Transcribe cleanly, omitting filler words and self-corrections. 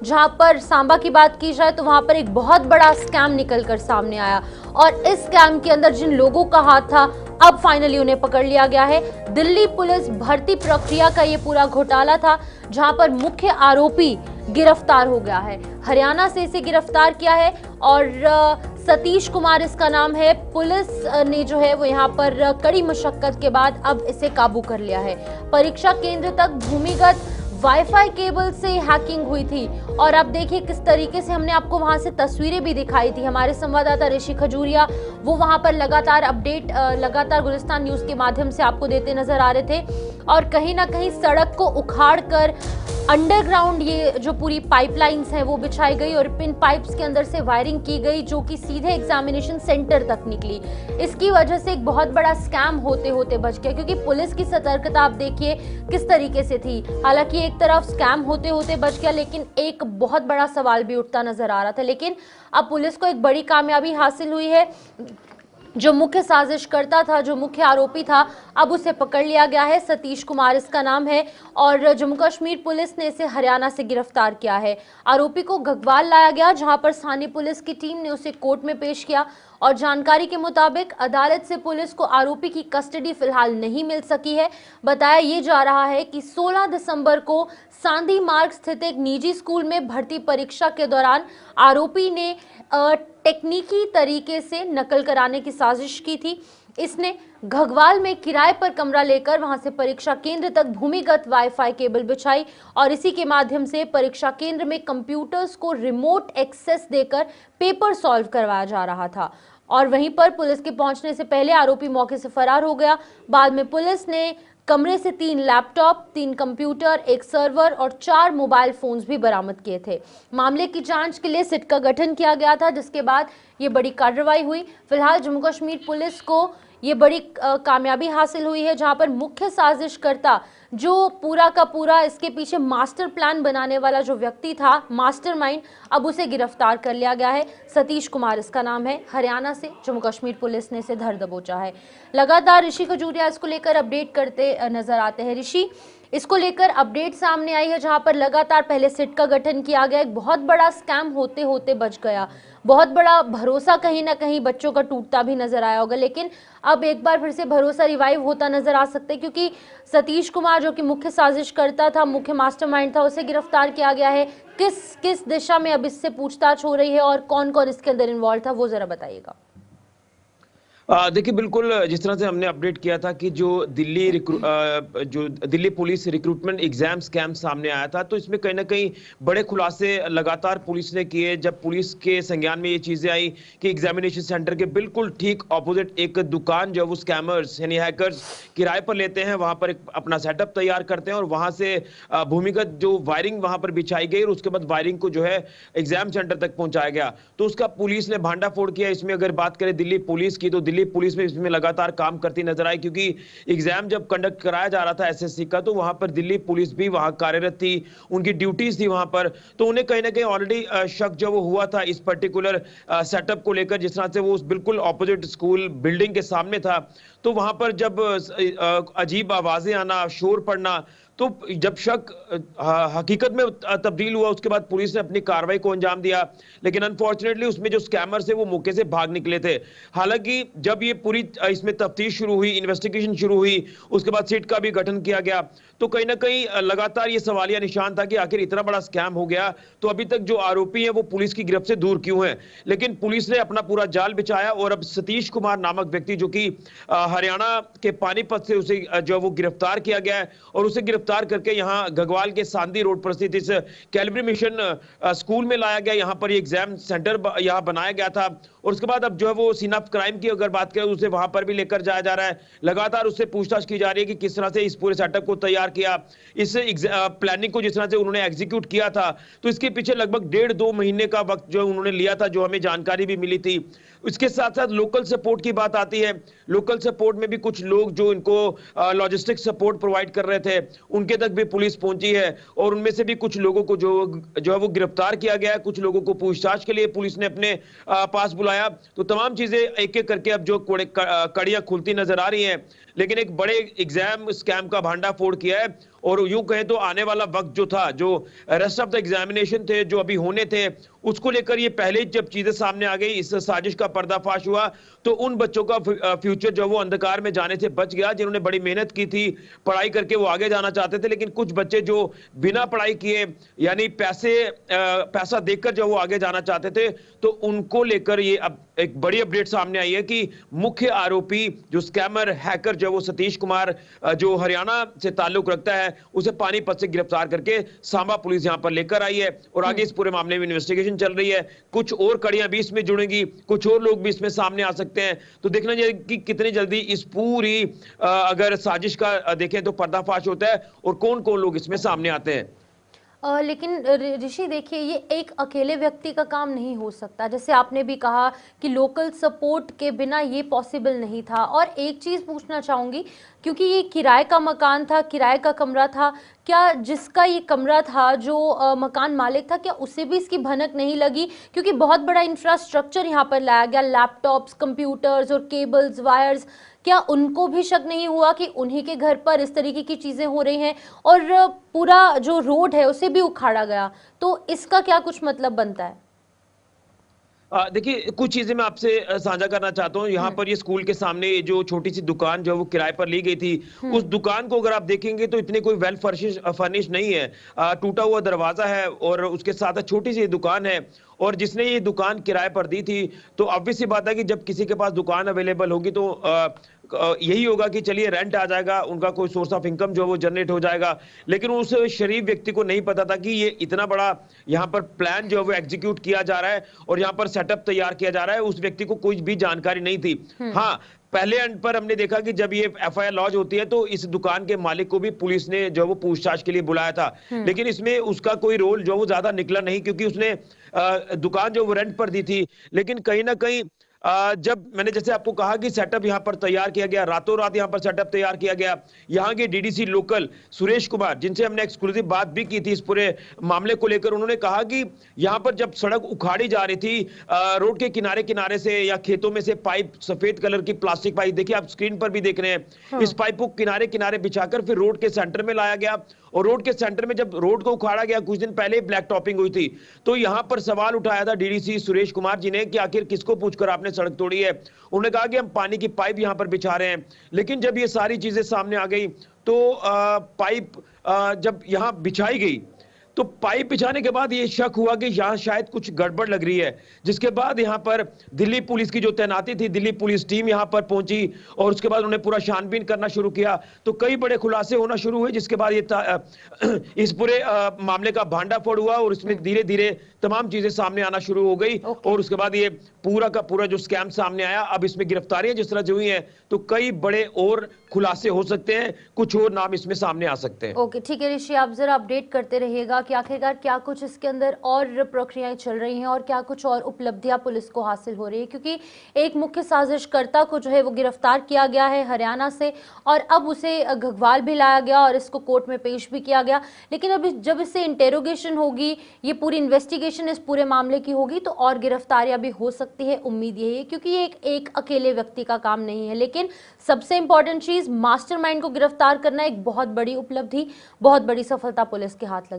जहां पर सांबा की बात की जाए तो वहां पर एक बहुत बड़ा स्कैम निकलकर सामने आया और इस स्कैम के अंदर जिन लोगों का हाथ था अब फाइनली उन्हें पकड़ लिया गया है। दिल्ली पुलिस भर्ती प्रक्रिया का ये पूरा घोटाला था जहां पर मुख्य आरोपी गिरफ्तार हो गया है। हरियाणा से इसे गिरफ्तार किया है और सतीश कुमार इसका नाम है। पुलिस ने जो है वो यहाँ पर कड़ी मशक्कत के बाद अब इसे काबू कर लिया है। परीक्षा केंद्र तक भूमिगत वाईफाई केबल से हैकिंग हुई थी और अब देखिए किस तरीके से हमने आपको वहां से तस्वीरें भी दिखाई थी। हमारे संवाददाता ऋषि खजूरिया वो वहां पर लगातार अपडेट लगातार गुलिस्तान न्यूज के माध्यम से आपको देते नजर आ रहे थे और कहीं ना कहीं सड़क को उखाड़ कर अंडरग्राउंड ये जो पूरी पाइपलाइंस हैं वो बिछाई गई और पिन पाइप्स के अंदर से वायरिंग की गई जो कि सीधे एग्जामिनेशन सेंटर तक निकली। इसकी वजह से एक बहुत बड़ा स्कैम होते होते बच गया क्योंकि पुलिस की सतर्कता आप देखिए किस तरीके से थी। हालांकि एक तरफ स्कैम होते होते बच गया लेकिन एक बहुत बड़ा सवाल भी उठता नजर आ रहा था। लेकिन अब पुलिस को एक बड़ी कामयाबी हासिल हुई है। जो मुख्य साजिशकर्ता था, जो मुख्य आरोपी था, अब उसे पकड़ लिया गया है। सतीश कुमार इसका नाम है और जम्मू कश्मीर पुलिस ने इसे हरियाणा से गिरफ्तार किया है। आरोपी को घगवाल लाया गया जहां पर स्थानीय पुलिस की टीम ने उसे कोर्ट में पेश किया और जानकारी के मुताबिक अदालत से पुलिस को आरोपी की कस्टडी फिलहाल नहीं मिल सकी है। बताया ये जा रहा है कि 16 दिसंबर को सांदी मार्ग स्थित एक निजी स्कूल में भर्ती परीक्षा के दौरान आरोपी ने टेक्निकी तरीके से नकल कराने की साजिश की थी। इसने घगवाल में किराए पर कमरा लेकर वहां से परीक्षा केंद्र तक भूमिगत वाईफाई केबल बिछाई और इसी के माध्यम से परीक्षा केंद्र में कंप्यूटर्स को रिमोट एक्सेस देकर पेपर सॉल्व करवाया जा रहा था और वहीं पर पुलिस के पहुंचने से पहले आरोपी मौके से फरार हो गया। बाद में पुलिस ने कमरे से 3 लैपटॉप, 3 कंप्यूटर, 1 सर्वर और 4 मोबाइल फोन्स भी बरामद किए थे। मामले की जांच के लिए सिट का गठन किया गया था जिसके बाद ये बड़ी कार्रवाई हुई। फिलहाल जम्मू कश्मीर पुलिस को ये बड़ी कामयाबी हासिल हुई है जहां पर मुख्य साजिशकर्ता जो पूरा का पूरा इसके पीछे मास्टर प्लान बनाने वाला जो व्यक्ति था, मास्टरमाइंड, अब उसे गिरफ्तार कर लिया गया है। सतीश कुमार इसका नाम है। हरियाणा से जम्मू कश्मीर पुलिस ने इसे धर दबोचा है। लगातार ऋषि खजूरिया इसको लेकर अपडेट करते नजर आते हैं। ऋषि, इसको लेकर अपडेट सामने आई है जहां पर लगातार पहले सिट का गठन किया गया, एक बहुत बड़ा स्कैम होते होते बच गया, बहुत बड़ा भरोसा कहीं ना कहीं बच्चों का टूटता भी नजर आया होगा, लेकिन अब एक बार फिर से भरोसा रिवाइव होता नजर आ सकता है क्योंकि सतीश कुमार जो कि मुख्य साजिशकर्ता था, मुख्य मास्टरमाइंड था, उसे गिरफ्तार किया गया है। किस किस दिशा में अब इससे पूछताछ हो रही है और कौन कौन इसके अंदर इन्वॉल्व था वो जरा बताइएगा। देखिए, बिल्कुल जिस तरह से हमने अपडेट किया था कि जो Delhi police recruitment exam scam सामने आया था, तो इसमें कहीं ना कहीं बड़े खुलासे लगातार पुलिस ने किए। जब पुलिस के संज्ञान में ये चीजें आई कि एग्जामिनेशन सेंटर के बिल्कुल ठीक ऑपोजिट एक दुकान जो वो स्कैमर्स यानी हैकर्स किराए पर लेते हैं, वहां पर एक अपना सेटअप तैयार करते हैं और वहां से भूमिगत जो वायरिंग वहां पर बिछाई गई और उसके बाद वायरिंग को जो है एग्जाम सेंटर तक पहुंचाया गया। तो उसका पुलिस ने भांडाफोड़ किया। इसमें अगर बात करें दिल्ली पुलिस की, तो दिल्ली पुलिस में इसमें लगातार काम करती नजर आई क्योंकि एग्जाम जब कंडक्ट कराया जा रहा था एसएससी का, तो वहां पर दिल्ली पुलिस भी वहां कार्यरत थी, उनकी ड्यूटीज थी वहां पर। तो उन्हें कहीं ना कहीं ऑलरेडी शक जो वो हुआ था इस पर्टिकुलर सेटअप को लेकर, जिस तरह से वो बिल्कुल ऑपोजिट स्कूल बिल्डिंग के सामने था। तो वहां पर जब अजीब आवाजें आना, शोर पड़ना, तो जब शक हकीकत में तब्दील हुआ, उसके बाद पुलिस ने अपनी कार्रवाई को अंजाम दिया। लेकिन अनफॉर्चुनेटली उसमें जो स्कैमर्स थे वो मौके से भाग निकले थे। हालांकि जब ये पूरी इसमें तफ्तीश शुरू हुई, इन्वेस्टिगेशन शुरू हुई, उसके बाद सिट का भी गठन किया गया, तो कहीं ना कहीं लगातार ये सवालिया निशान था कि आखिर इतना बड़ा स्कैम हो गया तो अभी तक जो आरोपी है वो पुलिस की गिरफ्त से दूर क्यों है। लेकिन पुलिस ने अपना पूरा जाल बिछाया और अब सतीश कुमार नामक व्यक्ति जो कि हरियाणा के पानीपत से उसे जो वो गिरफ्तार किया गया है और उसे गिरफ्तार करके यहां घगवाल के सांदी रोड पर स्थित इस कैलिब्री मिशन स्कूल में लाया गया। यहां पर एग्जाम सेंटर यहां बनाया गया था और उसके बाद अब जो है वो सीन ऑफ क्राइम की अगर बात करें उसे वहां पर भी लेकर जाया जा रहा है। लगातार उससे पूछताछ की जा रही है कि किस तरह से इस पूरे सेटअप को तैयार किया, इस प्लानिंग को जिस तरह से उन्होंने एग्जीक्यूट किया था। तो इसके पीछे लगभग 1.5-2 महीने का वक्त जो उन्होंने लिया था, जो हमें जानकारी भी मिली थी। इसके साथ साथ लोकल सपोर्ट की बात आती है। लोकल सपोर्ट में भी कुछ लोग जो इनको लॉजिस्टिक सपोर्ट प्रोवाइड कर रहे थे, उनके तक भी पुलिस पहुंची है और उनमें से भी कुछ लोगों को जो है वो गिरफ्तार किया गया है। कुछ लोगों को पूछताछ के लिए पुलिस ने अपने पास बुलाया। तो तमाम चीजें एक एक करके अब जो कड़ियां खुलती नजर आ रही हैं। लेकिन एक बड़े एग्जाम स्कैम का भांडाफोड़ किया है। और यूं कहें तो आने वाला वक्त जो था, जो रेस्ट ऑफ द एग्जामिनेशन थे जो अभी होने थे, उसको लेकर ये पहले जब चीजें सामने आ गई, इस साजिश का पर्दाफाश हुआ, तो उन बच्चों का फ्यूचर जो वो अंधकार में जाने से बच गया, जिन्होंने बड़ी मेहनत की थी, पढ़ाई करके वो आगे जाना चाहते थे। लेकिन कुछ बच्चे जो बिना पढ़ाई किए, यानी पैसा देकर जो वो आगे जाना चाहते थे, तो उनको लेकर ये अब एक बड़ी अपडेट सामने आई है कि मुख्य आरोपी जो स्कैमर हैकर जो वो सतीश कुमार, जो हरियाणा से ताल्लुक रखता है, उसे पानीपत से गिरफ्तार करके सांबा पुलिस यहां पर लेकर आई है। और आगे इस पूरे मामले में इन्वेस्टिगेशन चल रही है। कुछ और कड़ियां भी इसमें जुड़ेंगी, कुछ और लोग भी इसमें सामने आ सकते हैं। तो देखना चाहिए कि कितनी जल्दी इस पूरी अगर साजिश का देखें तो पर्दाफाश होता है और कौन कौन लोग इसमें सामने आते हैं। लेकिन ऋषि देखिए, ये एक अकेले व्यक्ति का काम नहीं हो सकता। जैसे आपने भी कहा कि लोकल सपोर्ट के बिना ये पॉसिबल नहीं था। और एक चीज़ पूछना चाहूँगी, क्योंकि ये किराए का मकान था, किराए का कमरा था, क्या जिसका ये कमरा था, जो मकान मालिक था, क्या उसे भी इसकी भनक नहीं लगी? क्योंकि बहुत बड़ा इंफ्रास्ट्रक्चर यहाँ पर लाया गया, लैपटॉप्स, कंप्यूटर्स और केबल्स, वायर्स, क्या उनको भी शक नहीं हुआ कि उन्हीं के घर पर इस तरीके की चीज़ें हो रही हैं? और पूरा जो रोड है उसे भी उखाड़ा गया, तो इसका क्या कुछ मतलब बनता है? देखिए, कुछ चीजें मैं आपसे साझा करना चाहता हूँ। यहाँ पर ये स्कूल के सामने ये जो छोटी सी दुकान जो वो किराए पर ली गई थी, उस दुकान को अगर आप देखेंगे तो इतनी कोई वेल फर्निश नहीं है। टूटा हुआ दरवाजा है और उसके साथ छोटी सी दुकान है। और जिसने ये दुकान किराए पर दी थी, तो ऑब्वियस सी बात है कि जब किसी के पास दुकान अवेलेबल होगी तो यही होगा कि चलिए रेंट आ जाएगा, उनका कोई सोर्स ऑफ इनकम जो वो जनरेट हो जाएगा। लेकिन उस शरीफ व्यक्ति को नहीं पता था कि ये इतना बड़ा यहाँ पर प्लान जो है वो एग्जीक्यूट किया जा रहा है और यहाँ पर सेटअप तैयार किया जा रहा है। उस व्यक्ति को कोई भी जानकारी नहीं थी। हाँ, पहले एंड पर हमने देखा कि जब ये एफआईआर लॉन्च होती है तो इस दुकान के मालिक को भी पुलिस ने जो वो पूछताछ के लिए बुलाया था। लेकिन इसमें उसका कोई रोल जो वो ज्यादा निकला नहीं, क्योंकि उसने दुकान जो वो रेंट पर दी थी। लेकिन कहीं ना कहीं जब मैंने जैसे आपको कहा कि सेटअप यहां पर तैयार किया गया, रातों रात यहां पर सेटअप तैयार किया गया। यहां के डीडीसी लोकल सुरेश कुमार, जिनसे हमने एक्सक्लूसिव बात भी की थी इस पूरे मामले को लेकर, उन्होंने कहा कि यहां पर जब सड़क उखाड़ी जा रही थी, रोड के किनारे किनारे से या खेतों में से पाइप, सफेद कलर की प्लास्टिक पाइप, देखिए आप स्क्रीन पर भी देख रहे हैं, इस पाइप को किनारे किनारे बिछाकर फिर रोड के सेंटर में लाया गया। और रोड के सेंटर में जब रोड को उखाड़ा गया, कुछ दिन पहले ब्लैक टॉपिंग हुई थी, तो यहां पर सवाल उठाया था डीडीसी सुरेश कुमार जी ने कि आखिर किसको पूछकर आपने सड़क तोड़ी है। उन्होंने कहा कि हम पानी की पाइप यहां पर बिछा रहे हैं। लेकिन जब ये सारी चीजें सामने आ गई तो पाइप जब यहां बिछाई गई तो पाइप बिछाने के बाद ये शक हुआ कि यहां शायद कुछ गड़बड़ लग रही है। जिसके बाद यहां पर दिल्ली पुलिस की जो तैनाती थी, दिल्ली पुलिस टीम यहां पर पहुंची और उसके बाद उन्होंने पूरा छानबीन करना शुरू किया। तो कई बड़े खुलासे होना शुरू हुए, जिसके बाद ये इस पूरे मामले का भांडाफोड़ हुआ और इसमें धीरे धीरे तमाम चीजें सामने आना शुरू हो गई। और उसके बाद ये पूरा का पूरा जो स्कैम सामने आया, अब इसमें गिरफ्तारियां जिस तरह से हुई हैं, तो कई बड़े और खुलासे हो सकते हैं, कुछ और नाम इसमें सामने आ सकते हैं। ओके, ठीक है ऋषि, आप जरा अपडेट करते रहिएगा कि आखिरकार क्या कुछ इसके अंदर और प्रक्रियाएं चल रही हैं और क्या कुछ और उपलब्धियां पुलिस को हासिल हो रही है। क्योंकि एक मुख्य साजिशकर्ता को जो है वो गिरफ्तार किया गया है हरियाणा से, और अब उसे घगवाल भी लाया गया और इसको कोर्ट में पेश भी किया गया। लेकिन अब जब इससे इंटेरोगेशन होगी, ये पूरी इन्वेस्टिगेशन इस पूरे मामले की होगी, तो और गिरफ्तारियां भी हो सकती है, उम्मीद यही है। क्योंकि ये एक अकेले व्यक्ति का काम नहीं है। लेकिन सबसे इंपॉर्टेंट चीज, मास्टरमाइंड को गिरफ्तार करना एक बहुत बड़ी उपलब्धि, बहुत बड़ी सफलता पुलिस के हाथ लगी।